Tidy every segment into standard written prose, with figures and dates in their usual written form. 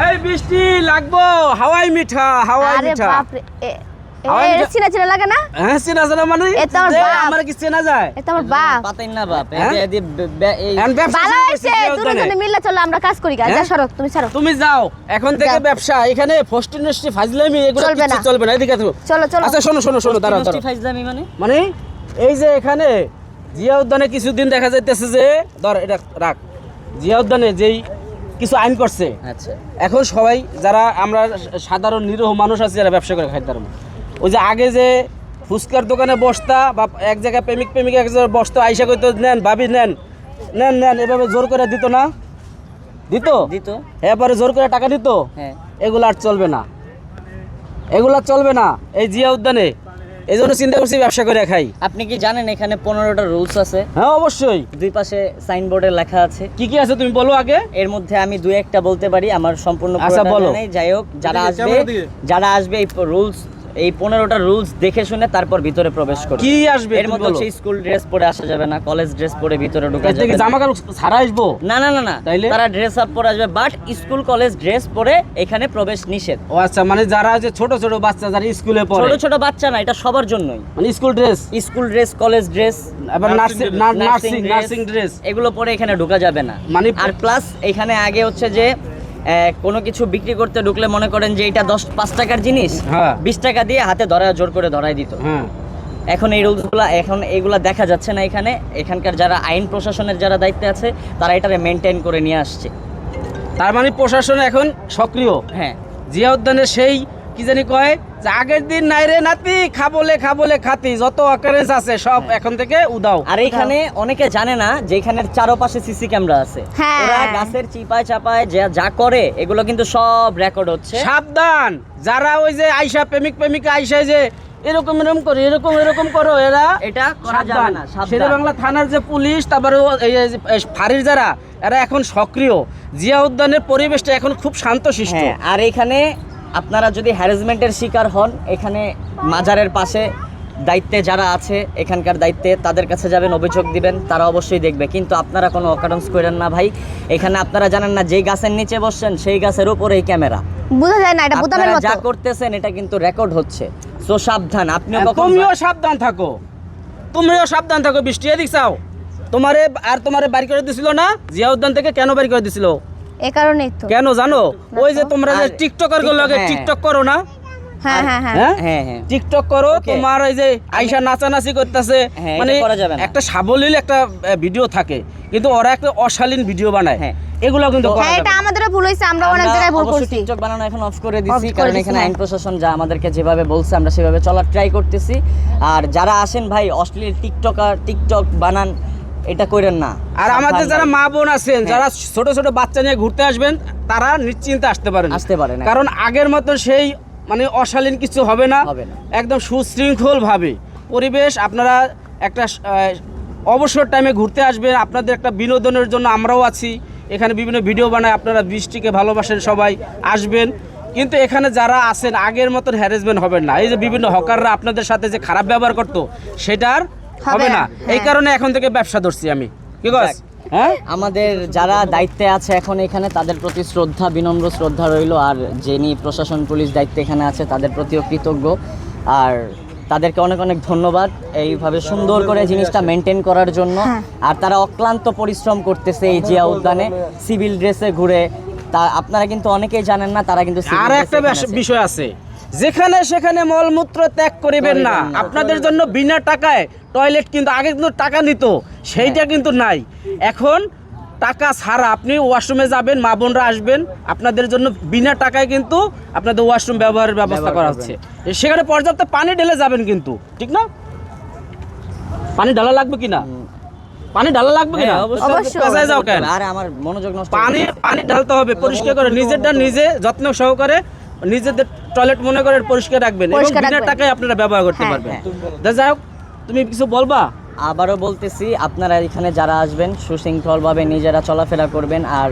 এই বৃষ্টি লাগবো, হাওয়াই মিঠা, হাওয়াই মিঠা। আরে বাপ রে, এ চিনা চিনা লাগে না? হ্যাঁ চিনা জানা মানে এটা আমার যে বাপ। আমার কি চেনা যায়? এটা আমার বাপ। পাতাই না বাপ। হ্যাঁ? এখন ব্যবসা ভালো শুরু হইছে, করছি দুজনে জিয়াউদ্দানে। মিলে চলো আমরা কাজ করি। যা হ্যাঁ? সরো, তুমি সরো। তুমি যাও, এখন থেকে যাও। ব্যবসা। এখানে ফষ্টি নষ্টি ফাজলামি এগুলো চলবে কিছু না। চলবে না। এদিকে আসো। চলো চলো। আচ্ছা শোনো শোনো শোনো, দাঁড়াও দাঁড়াও। ফাইজলামি মানে মানে এই যে এখানে জিয়া উদ্যানে কিছুদিন দেখা যাইতেছে যে ধর এটা রাখ, জিয়া উদ্যানে যেই কিছু আইন করছে, আচ্ছা এখন সবাই যারা আমরা সাধারণ নিরীহ মানুষ আছে যারা ব্যবসা করে খাইতে পারবো, ওই যে আগে যে ফুচকার দোকানে বসতা বা এক জায়গায় প্রেমিক প্রেমিকা এক জায়গায় বসতো, আইসা কইতো নেন ভাবি নেন নেন নেন, এভাবে জোর করে দিত না, দিত দিত এরপরে জোর করে টাকা দিত, হ্যাঁ এগুলো আর চলবে না, এগুলো আর চলবে না এই জিয়া উদ্যানে। এই জন্য চিন্তা করছি ব্যবসা করে খাই। আপনি কি জানেন এখানে 15টা রুলস আছে? হ্যাঁ অবশ্যই। দুই পাশে সাইনবোর্ডে লেখা আছে। কি কি আছে তুমি বলো আগে। এর মধ্যে আমি দুই একটা বলতে পারি, আমার সম্পূর্ণ আচ্ছা, পুরোটা বলো। নেই। যাই হোক, এদিকে, যারা আসবে এই রুলস, এই 15টা রুলস দেখে শুনে তারপর ভিতরে প্রবেশ করবে। কি আসবে এর মধ্যে হচ্ছে স্কুল ড্রেস পরে আসা যাবে না, কলেজ ড্রেস পরে ভিতরে ঢোকা এর যাবে থেকে না। জামা কাপড় ছাড়া আসবো? না না না না, তাইলে? তারা ড্রেস আপ পরে আসবে, বাট স্কুল কলেজ ড্রেস পরে এখানে প্রবেশ নিষেধ। ও আচ্ছা, মানে যারা যে ছোট ছোট বাচ্চা যারা স্কুলে পড়ে, ছোট ছোট বাচ্চা না, এটা সবার জন্যই। মানে school dress, school dress, college dress, আবার নার্সিং ড্রেস, এগুলো পরে এখানে ঢোকা যাবে না। মানে আর প্লাস এখানে আগে হচ্ছে যে কোনো কিছু বিক্রি করতে ঢুকলে মনে করেন যে এটা 5 টাকার জিনিস, হ্যাঁ 20 টাকা দিয়ে হাতে জোর করে ধরায় দিত। হ্যাঁ। এখন এই রুলসগুলো, এখন এগুলা দেখা যাচ্ছে না এখানে। এখানকার যারা আইন প্রশাসনের যারা দায়িত্বে আছে তারা এটারে মেনটেন করে নিয়ে আসছে। তার মানে প্রশাসন এখন সক্রিয়। হ্যাঁ, জিয়া উদ্যানের সেই কি জানি কয় যে আগের দিন নাই রে নাতি, খাবলে খাবলে খাতি, যত অকারেন্স আছে সব এখন থেকে উদাও। আর এখানে অনেকে জানে না যে এখানের চারপাশে সিসি ক্যামেরা আছে। হ্যাঁ। ওরা গাছের চিপায় চাপায় যা করে এগুলো কিন্তু সব রেকর্ড হচ্ছে। সাবধান, যারা ওই যে আইসা প্রেমিক প্রেমিকা আইসা যে এরকম এরকম করো, এরকম এরকম করো, এরা এটা করা যাবে না, সাবধান। শেরে বাংলা থানার যে পুলিশ, তারপরে এই যে ফাঁড়ির যারা, এরা এখন সক্রিয়। জিয়া উদ্যানের পরিবেশটা এখন খুব শান্তশিষ্ট। হ্যাঁ, আর এখানে আপনারা যদি হ্যারাসমেন্টের শিকার হন, এখানে মাজারের পাশে দায়িত্বে যারা আছে, এখানকার দায়িত্বে, তাদের কাছে যাবেন, অভিযোগ দিবেন, তারা অবশ্যই দেখবে। কিন্তু আপনারা কোনো অকারেন্স করেন না ভাই। এখানে আপনারা জানেন না যেই গাছের নিচে বসছেন সেই গাছের উপরেই ক্যামেরা, বোঝা যায় না, এটা বোতামের আপনারা মতো। যা করতেছেন এটা কিন্তু রেকর্ড হচ্ছে। সো সাবধান, আপনিও কখন তুমিও সাবধান থাকো, তুমিও সাবধান থাকো। বৃষ্টি এদিক চাও, তোমারে বাড়ি করে দিছিল না জিয়া উদ্যান থেকে? কেন বাড়ি করে দিছিল? এই কারণেই তো। কেন জানো? ওই যে তোমরা যে আর টিকটকার গুলো হ্যাঁ। টিকটক করো না, হ্যাঁ হ্যাঁ হ্যাঁ। হ্যাঁ হ্যাঁ হ্যাঁ টিকটক করো, Okay. তোমার ওই যে আইসা নাচানাচি করতেছে, হ্যাঁ, মানে এটা করা যাবে না। একটা সাবলীল একটা ভিডিও থাকে, কিন্তু ওরা একটা অশালীন ভিডিও বানায়। হ্যাঁ। এগুলো কিন্তু করা হ্যাঁ, যাবে এটা না। আমাদেরও ভুল হইছে, আমরা অনেক আমরা জায়গায় ভুল অবশ্যই করছি। টিকটক বানানো এখন অফ করে Off দিছি, করে কারণ দিছি, এখানে হ্যাঁ। আইন প্রশাসন যা আমাদেরকে যেভাবে বলছে আমরা সেভাবে চলার ট্রাই করতেছি। আর যারা আসেন ভাই অশ্লীল টিকটক বানান, এটা করেন না। আর আমাদের সাবধান যারা ভাই। মা বোন আছেন, হ্যাঁ। যারা ছোট ছোট বাচ্চা নিয়ে ঘুরতে আসবেন, তারা নিশ্চিন্তে আসতে পারেন, আসতে পারেন। কারণ আগের মতো সেই মানে অশালীন কিছু হবে না, হবে না। একদম সুশৃঙ্খল ভাবে পরিবেশ। আপনারা একটা অবসর টাইমে ঘুরতে আসবেন, আপনাদের একটা বিনোদনের জন্য আমরাও আছি এখানে, বিভিন্ন ভিডিও বানায়, আপনারা বৃষ্টিকে ভালোবাসেন, সবাই আসবেন। কিন্তু এখানে যারা আছেন আগের মতন হ্যারাসমেন্ট হবে না। এই যে বিভিন্ন হকাররা আপনাদের সাথে যে খারাপ ব্যবহার করতো, সেটা আর হবে না। এই হ্যাঁ। কারণে এখন থেকে ব্যবসা ধরছি আমি। কি কস? হ্যাঁ, আমাদের যারা দায়িত্বে আছে এখন এখানে, তাদের প্রতি শ্রদ্ধা, বিনম্র শ্রদ্ধা রইল। আর যিনি প্রশাসন পুলিশ দায়িত্বে এখানে আছে তাদের প্রতিও কৃতজ্ঞ। আর তাদেরকে অনেক অনেক ধন্যবাদ এইভাবে সুন্দর করে জিনিসটা মেনটেন করার জন্য। হ্যাঁ। আর তারা অক্লান্ত পরিশ্রম করতেছে এই জিয়া উদ্যানে সিভিল ড্রেসে ঘুরে। তা আপনারা কিন্তু অনেকেই জানেন না, তারা কিন্তু civil আর dress একটা এখানে আছে। বিষয় আছে, যেখানে সেখানে মলমূত্র ত্যাগ করিবেন না। করিবেন না। আপনাদের জন্য বিনা টাকায় টয়লেট, কিন্তু আগে কিন্তু টাকা নিত, সেইটা কিন্তু নাই। এখন টাকা ছাড়া আপনি ওয়াশরুমে যাবেন, মা বোনরা আসবেন, আপনাদের জন্য বিনা টাকায় কিন্তু আপনাদের ওয়াশরুম ব্যবহারের ব্যবস্থা করা হচ্ছে। সেখানে পর্যাপ্ত পানি ঢেলে যাবেন কিন্তু, ঠিক না? পানি ঢালা লাগবে কিনা? পানি ঢালা লাগবে কিনা? হ্যাঁ, অবশ্যই। পেঁচায় যাও কেন? আরে আমার মনোযোগ নষ্ট পানি ঢালতে হবে পরিষ্কার করে, নিজেরটা নিজে যত্ন সহকারে নিজেদের টয়লেট মনে করে পরিষ্কার রাখবেন, এবং পরিষ্কার বিনা রাখবেন। টাকায় আপনারা ব্যবহার করতে হ্যাঁ, পারবেন। হ্যাঁ। যাই হোক, তুমি কিছু বলবা? আবারও বলতেছি, আপনারা এখানে যারা আসবেন সুশৃঙ্খলভাবে নিজেরা চলাফেরা করবেন, আর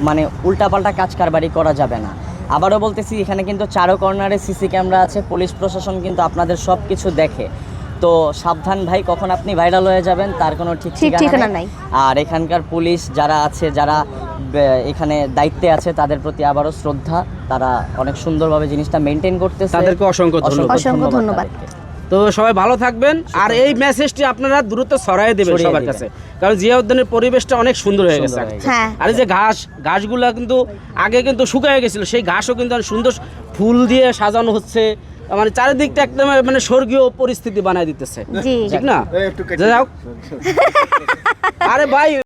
মানে উল্টাপাল্টা কাজ কারবারি করা যাবে না। আবারও বলতেছি, এখানে কিন্তু চারো কর্নারে সিসি ক্যামেরা আছে, পুলিশ প্রশাসন কিন্তু আপনাদের সব কিছু দেখে। তো সাবধান ভাই, কখন আপনি ভাইরাল হয়ে যাবেন তার কোনো ঠিক ঠিকানা ঠিকানা নাই। নাই। আর এখানকার পুলিশ যারা আছে, যারা এখানে দায়িত্বে আছে তাদের প্রতি আবারও শ্রদ্ধা। তারা অনেক সুন্দরভাবে জিনিসটা মেনটেন করতেছে। তাদেরকে অসংখ্য ধন্যবাদ। অসংখ্য ধন্যবাদ। তাদেরকে। তো সবাই ভালো থাকবেন, আর এই মেসেজটি আপনারা দ্রুত ছড়াই দেবেন ছড়িয়ে সবার দিবেন। কাছে, কারণ জিয়া উদ্যানের পরিবেশটা অনেক সুন্দর হয়ে গেছে। সুন্দর হয়ে হ্যাঁ আর এই যে ঘাসগুলা কিন্তু আগে কিন্তু শুকিয়ে গেছিল, সেই ঘাসও কিন্তু অনেক সুন্দর ফুল দিয়ে সাজানো হচ্ছে, মানে চারিদিকটা একদম মানে স্বর্গীয় পরিস্থিতি বানায় দিতেছে, জি ঠিক না? যাই হোক, আরে ভাই